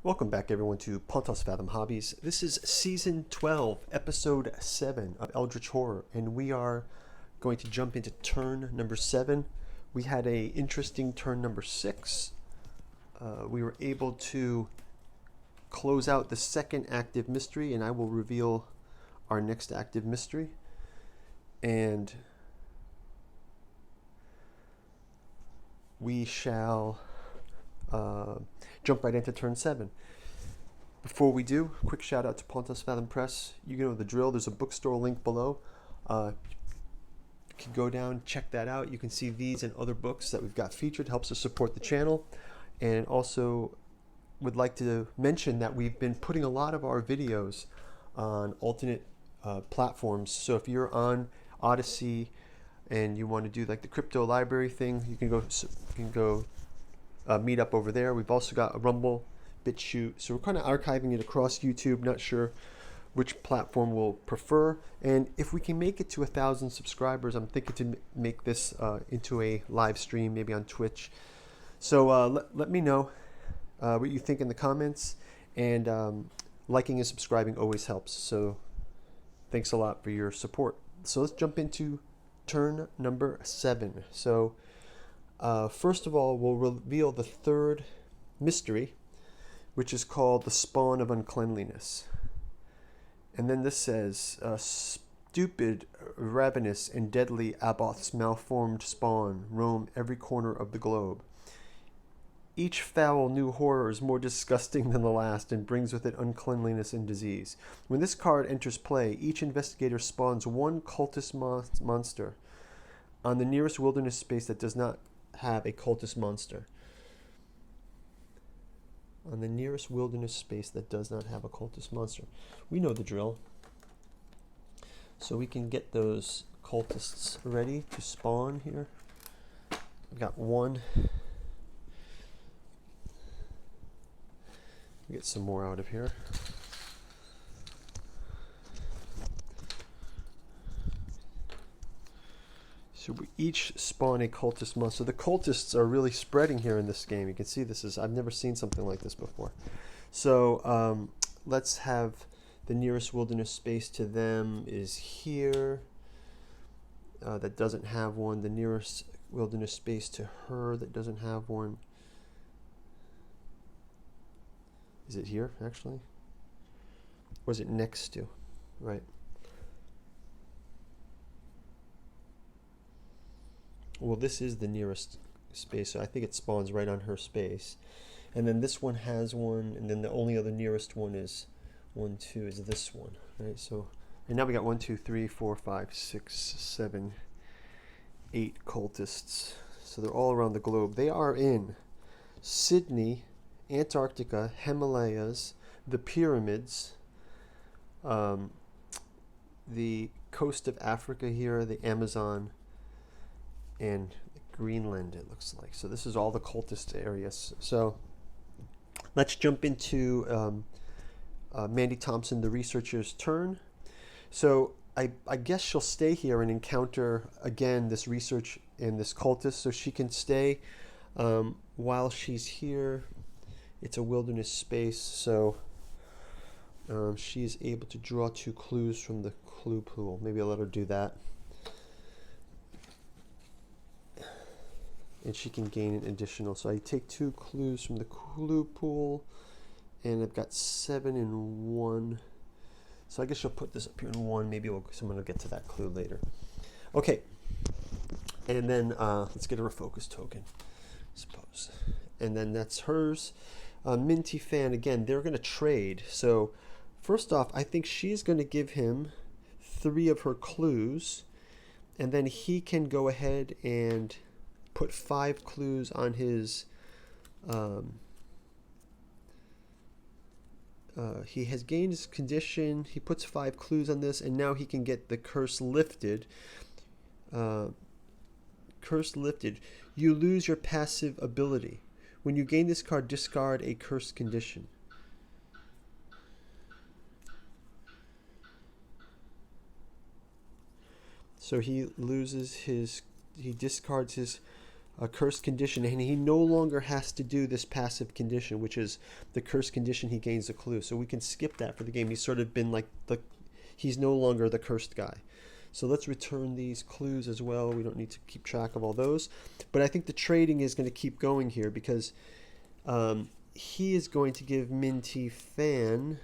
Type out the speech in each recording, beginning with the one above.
Welcome back, everyone, to Pontos Fathom Hobbies. This is Season 12, Episode 7 of Eldritch Horror, and we are going to jump into turn number 7. We had a interesting turn number 6. We were able to close out the second active mystery, and I will reveal our next active mystery. And we shall jump right into turn 7. Before we do, quick shout out to Pontos Fathom Press. You know the drill. There's a bookstore link below. You can go down, check that out. You can see these and other books that we've got featured. Helps us support the channel. And also would like to mention that we've been putting a lot of our videos on alternate platforms. So if you're on Odyssey and you want to do like the crypto library thing, you can go meet up over there. We've also got a Rumble, BitChute, so we're kind of archiving it across YouTube. Not sure which platform we'll prefer, and if we can make it to 1,000 subscribers, I'm thinking to make this into a live stream, maybe on Twitch. So let me know what you think in the comments, and liking and subscribing always helps, so thanks a lot for your support. So let's jump into turn number 7. So first of all, we'll reveal the third mystery, which is called the Spawn of Uncleanliness. And then this says, stupid, ravenous, and deadly Abhoth's malformed spawn roam every corner of the globe. Each foul new horror is more disgusting than the last and brings with it uncleanliness and disease. When this card enters play, each investigator spawns one cultist monster on the nearest wilderness space that does not have a cultist monster. On the nearest wilderness space that does not have a cultist monster. We know the drill. So we can get those cultists ready to spawn here. I've got one. Get some more out of here. So we each spawn a cultist monster. The cultists are really spreading here in this game. You can see this is, I've never seen something like this before. So let's have the nearest wilderness space to them is here. That doesn't have one. The nearest wilderness space to her that doesn't have one. Is it here, actually? Or is it next to? Right. Well, this is the nearest space, so I think it spawns right on her space. And then this one has one, and then the only other nearest one is 1, 2, is this one. Right, so, and now we got 1, 2, 3, 4, 5, 6, 7, 8 cultists. So they're all around the globe. They are in Sydney, Antarctica, Himalayas, the pyramids, the coast of Africa here, the Amazon, and Greenland, it looks like. So this is all the cultist areas. So let's jump into Mandy Thompson, the researcher's turn. So I guess she'll stay here and encounter again this research and this cultist. So she can stay while she's here. It's a wilderness space, so she is able to draw 2 clues from the clue pool. Maybe I'll let her do that. And she can gain an additional. So I take 2 clues from the clue pool, and I've got 7 and 1. So I guess she'll put this up here in 1. Maybe someone will get to that clue later. Okay. And then let's get her a focus token, I suppose. And then that's hers. Minty Fan, again, they're going to trade. So first off, I think she's going to give him 3 of her clues, and then he can go ahead and put 5 clues on his he has gained his condition. He puts 5 clues on this, and now he can get the curse lifted. Curse lifted. You lose your passive ability. When you gain this card, discard a cursed condition. So he discards his a cursed condition, and he no longer has to do this passive condition, which is the cursed condition. He gains a clue, so we can skip that for the game. He's sort of been like he's no longer the cursed guy. So let's return these clues as well. We don't need to keep track of all those, but I think the trading is going to keep going here because he is going to give Minty Fan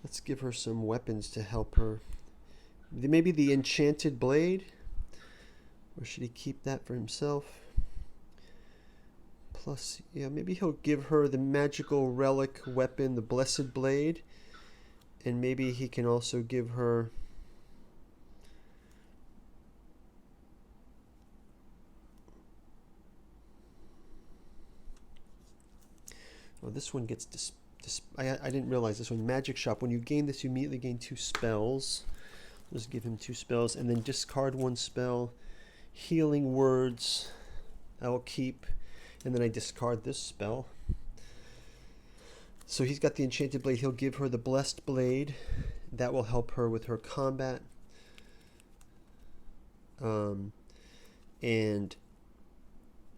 let's give her some weapons to help her. Maybe the enchanted blade, or should he keep that for himself? Plus, yeah, maybe he'll give her the magical relic weapon, the blessed blade, and maybe he can also give her this one gets I didn't realize this one. Magic Shop. When you gain this, you immediately gain 2 spells. Just give him 2 spells, and then discard 1 spell. Healing Words, I will keep, and then I discard this spell. So he's got the Enchanted Blade. He'll give her the Blessed Blade. That will help her with her combat. And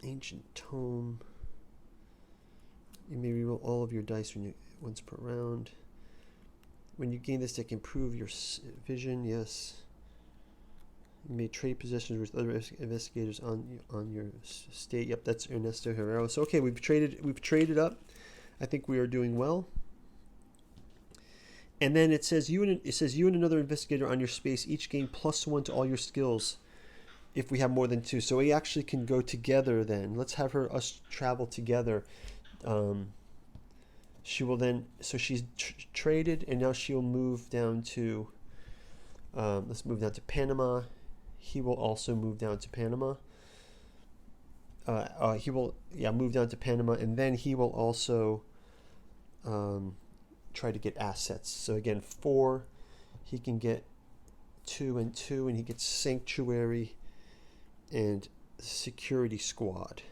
Ancient Tome. You may reroll all of your dice once per round. When you gain this deck, improve your vision. Yes. You may trade possessions with other investigators on your state. Yep, that's Ernesto Herrero. So okay, we've traded up. I think we are doing well. And then it says you and another investigator on your space each gain +1 to all your skills if we have more than 2. So we actually can go together then. Let's have us travel together. She will then, so she's traded, and now she'll move down to let's move down to Panama. He will also move down to Panama. He will move down to Panama, and then he will also try to get assets. So again, 4, he can get 2 and 2, and he gets Sanctuary and Security Squad.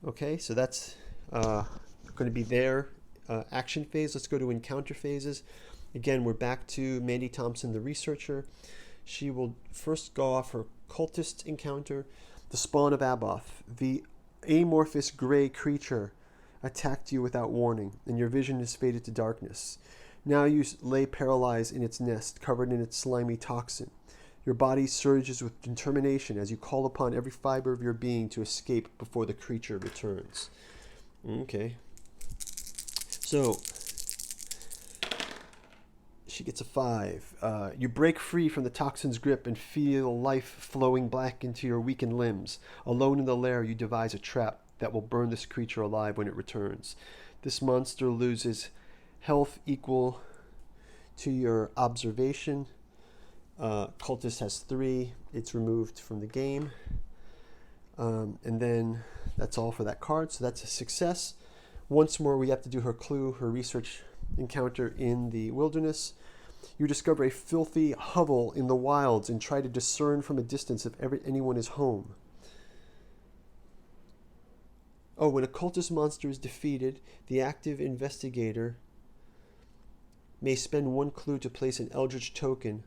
Okay, so that's going to be their action phase. Let's go to encounter phases. Again, we're back to Mandy Thompson, the researcher. She will first go off her cultist encounter. The spawn of Abhoth. The amorphous gray creature attacked you without warning, and your vision is faded to darkness. Now you lay paralyzed in its nest, covered in its slimy toxin. Your body surges with determination as you call upon every fiber of your being to escape before the creature returns. Okay. So, she gets a 5. You break free from the toxin's grip and feel life flowing back into your weakened limbs. Alone in the lair, you devise a trap that will burn this creature alive when it returns. This monster loses health equal to your observation. Cultist has 3. It's removed from the game. And then that's all for that card. So that's a success. Once more, we have to do her clue, her research encounter in the wilderness. You discover a filthy hovel in the wilds and try to discern from a distance if anyone is home. Oh, when a cultist monster is defeated, the active investigator may spend 1 clue to place an Eldritch token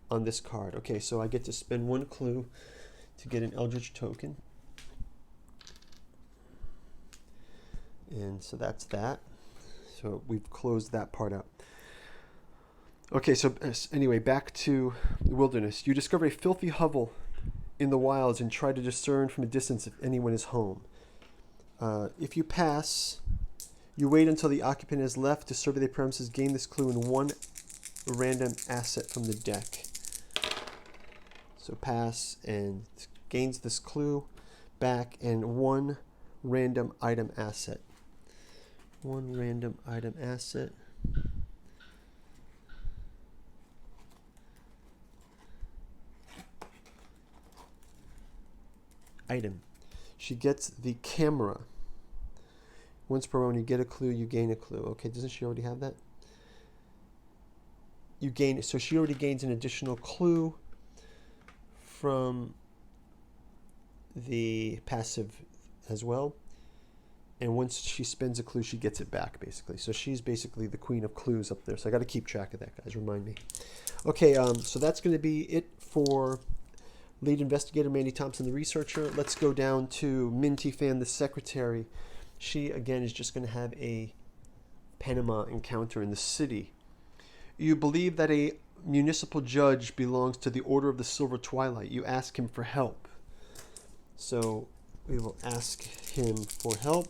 on this card. Okay, so I get to spend 1 clue to get an Eldritch token. And so that's that. So we've closed that part out. Okay, so anyway, back to the wilderness. You discover a filthy hovel in the wilds and try to discern from a distance if anyone is home. If you pass, you wait until the occupant has left to survey the premises, gain this clue in 1 random asset from the deck. So pass and gains this clue back and 1 random item asset. 1 random item asset. Item. She gets the camera. Once per round, you get a clue, you gain a clue. Okay, doesn't she already have that? You gain, so she already gains an additional clue from the passive as well. And once she spends a clue, she gets it back, basically. So she's basically the queen of clues up there. So I got to keep track of that, guys. Remind me. Okay, so that's going to be it for lead investigator Mandy Thompson, the researcher. Let's go down to Minty Fan, the secretary. She, again, is just going to have a Panama encounter in the city. You believe that a municipal judge belongs to the Order of the Silver Twilight. You ask him for help. So we will ask him for help.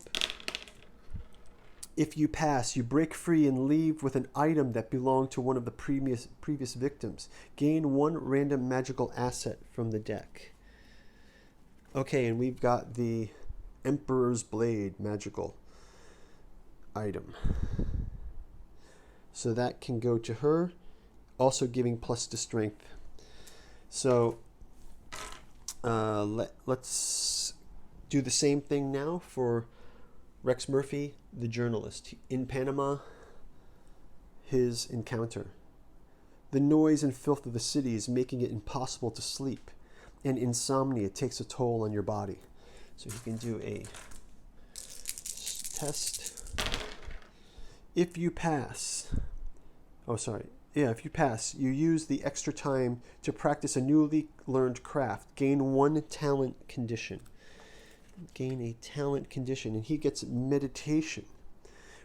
If you pass, you break free and leave with an item that belonged to one of the previous victims. Gain 1 random magical asset from the deck. Okay, and we've got the Emperor's Blade magical item. So that can go to her, also giving plus to strength. So let's do the same thing now for Rex Murphy, the journalist. In Panama, his encounter. The noise and filth of the city is making it impossible to sleep, and insomnia takes a toll on your body. So you can do a test. If you pass, if you pass, you use the extra time to practice a newly learned craft. Gain 1 talent condition. Gain a talent condition, and he gets meditation.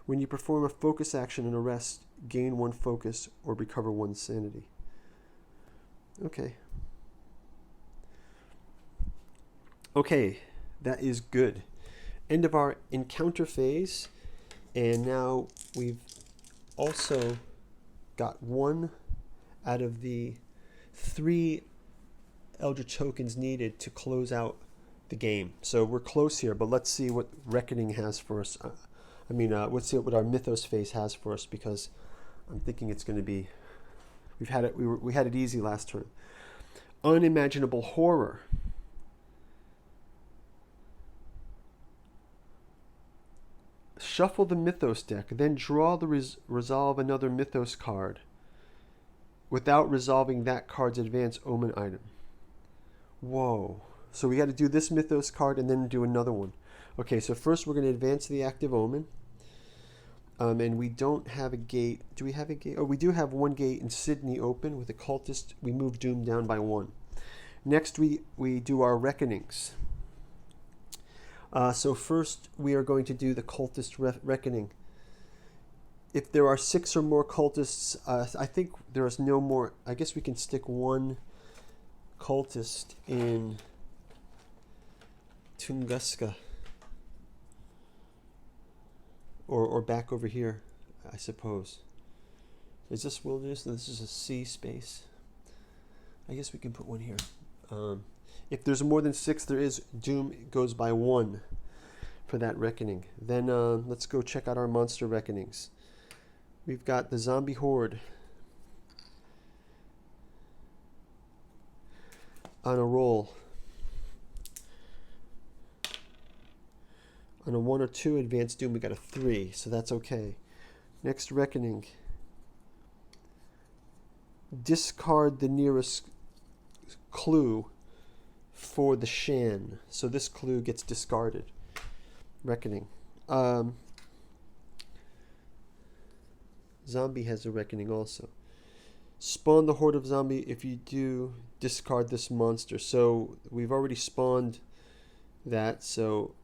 When you perform a focus action and a rest, gain 1 focus or recover 1 sanity. Okay, that is good. End of our encounter phase, and now we've also got 1 out of the 3 Eldritch tokens needed to close out the game. So we're close here, but let's see what Reckoning has for us. Let's see what our Mythos phase has for us, because I'm thinking it's going to be. We had it easy last turn. Unimaginable horror. Shuffle the Mythos deck, then draw the resolve another Mythos card without resolving that card's advanced omen item. Whoa. So we got to do this Mythos card and then do another one. Okay, so first we're going to advance the active omen. And we don't have a gate. Do we have a gate? Oh, we do have 1 gate in Sydney open with a cultist. We move Doom down by 1. Next we do our reckonings. So first we are going to do the cultist reckoning. If there are 6 or more cultists, I think there is no more. I guess we can stick 1 cultist in Tunguska, or back over here, I suppose. Is this wilderness? No, this is a sea space. I guess we can put 1 here. If there's more than 6, there is Doom goes by 1 for that reckoning. Then let's go check out our monster reckonings. We've got the zombie horde on a roll. On a 1 or 2 advanced Doom, we got a 3, so that's okay. Next reckoning. Discard the nearest clue for the Shan. So this clue gets discarded. Reckoning. Zombie has a reckoning also. Spawn the horde of zombie. If you do, discard this monster. So we've already spawned that, so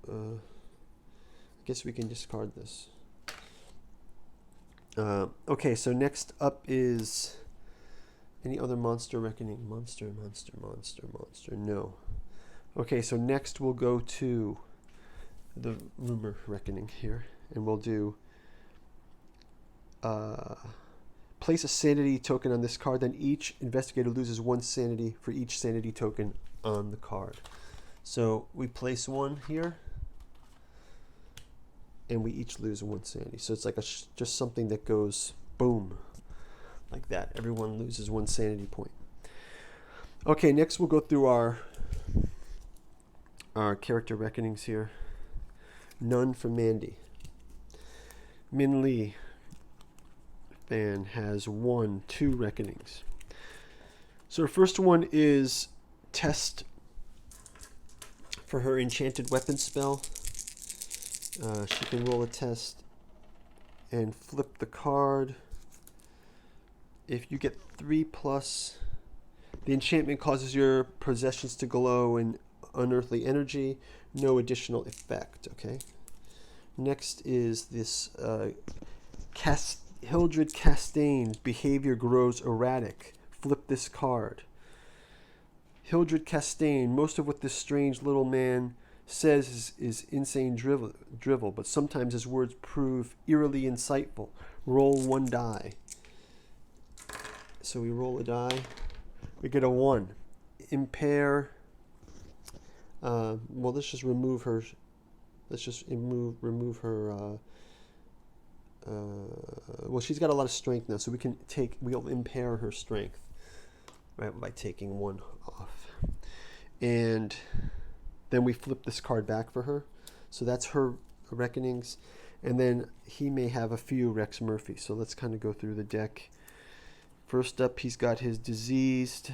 I guess we can discard this. Okay, so next up is any other monster reckoning. Monster. No. Okay, so next we'll go to the rumor reckoning here, and we'll do place a sanity token on this card, then each investigator loses 1 sanity for each sanity token on the card. So we place 1 here, and we each lose 1 sanity. So it's like just something that goes boom, like that. Everyone loses 1 sanity point. Okay, next we'll go through our character reckonings here. None for Mandy. Min Lee Fan has 2 reckonings. So her first one is test for her enchanted weapon spell. She can roll a test and flip the card. If you get 3+, the enchantment causes your possessions to glow in unearthly energy. No additional effect. Okay. Next is this Hildred Castaigne's behavior grows erratic. Flip this card. Hildred Castaigne, most of what this strange little man says is insane drivel, but sometimes his words prove eerily insightful. Roll 1 die. So we roll a die. We get a 1. Impair. Well, let's just remove her. Let's just remove her. Well, she's got a lot of strength now, so we'll impair her strength, right, by taking 1 off. And then we flip this card back for her. So that's her reckonings. And then he may have a few Rex Murphy. So let's kind of go through the deck. First up, he's got his diseased.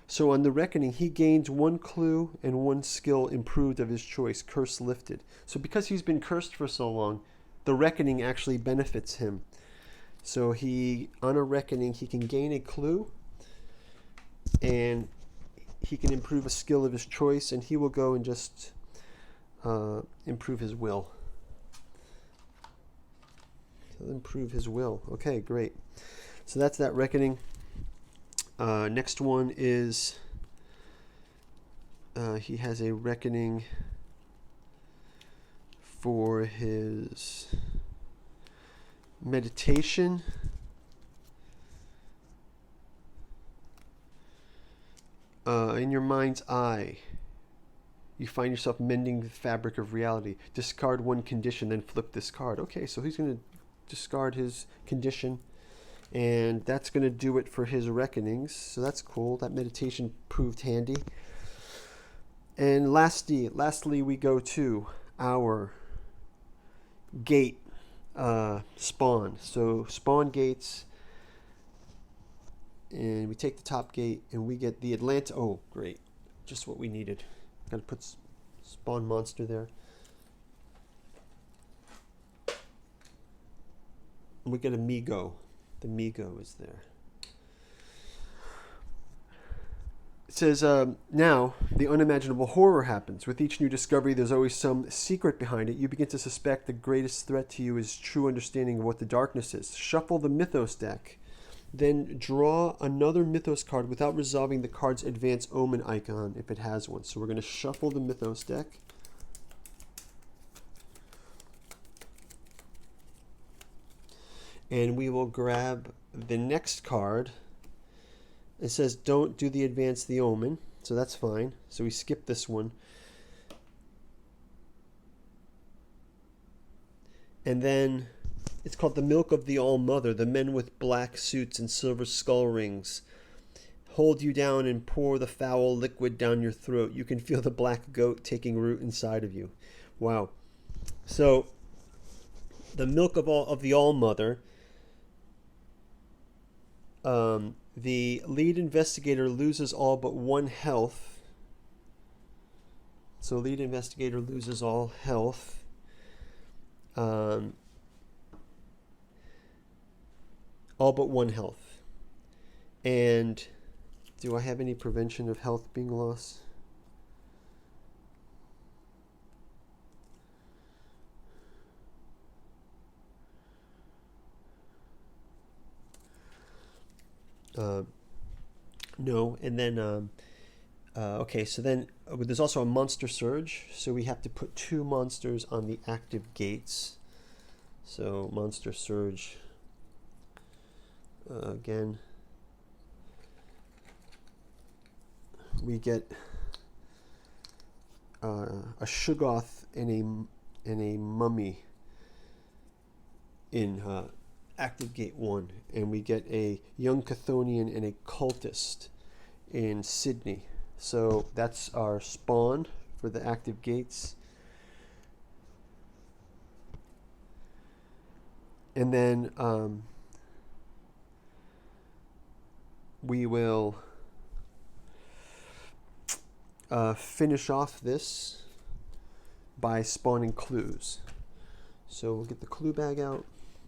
So on the reckoning, he gains 1 clue and 1 skill improved of his choice, curse lifted. So because he's been cursed for so long, the reckoning actually benefits him. So on a reckoning, he can gain a clue and he can improve a skill of his choice, and he will go and just improve his will. He'll improve his will. Okay, great. So that's that reckoning. Next one is he has a reckoning for his meditation. In your mind's eye, you find yourself mending the fabric of reality. Discard 1 condition, then flip this card. Okay, so he's going to discard his condition, and that's going to do it for his reckonings. So that's cool. That meditation proved handy. And lastly, we go to our gate spawn. So spawn gates, and we take the top gate, and we get the Atlanta. Oh, great. Just what we needed. Got to put spawn monster there. And we get a Migo. The Migo is there. It says, now, the unimaginable horror happens. With each new discovery, there's always some secret behind it. You begin to suspect the greatest threat to you is true understanding of what the darkness is. Shuffle the Mythos deck. Then draw another Mythos card without resolving the card's advanced omen icon if it has one. So we're going to shuffle the Mythos deck. And we will grab the next card. It says don't do the advance the omen, so that's fine. So we skip this one. And then it's called the Milk of the All-Mother. The men with black suits and silver skull rings hold you down and pour the foul liquid down your throat. You can feel the black goat taking root inside of you. Wow. So the Milk of the All-Mother. The lead investigator loses all but 1 health. So lead investigator loses all health. All but 1 health. And do I have any prevention of health being lost? No. And then okay, so then there's also a monster surge, so we have to put 2 monsters on the active gates. So monster surge again, we get a Shoggoth and a mummy in active gate 1, and we get a young Chthonian and a cultist in Sydney. So that's our spawn for the active gates. And then we will finish off this by spawning clues. So we'll get the clue bag out.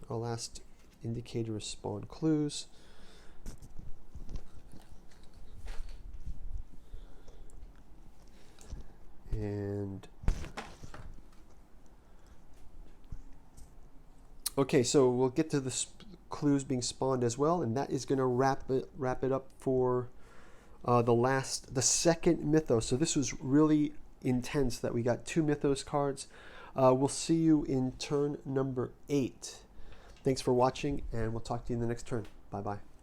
Our last indicator is spawn clues. And okay, so we'll get to the clues being spawned as well, and that is going to wrap it up for the second mythos. So this was really intense that we got 2 mythos cards. We'll see you in turn number 8. Thanks for watching, and we'll talk to you in the next turn. Bye bye.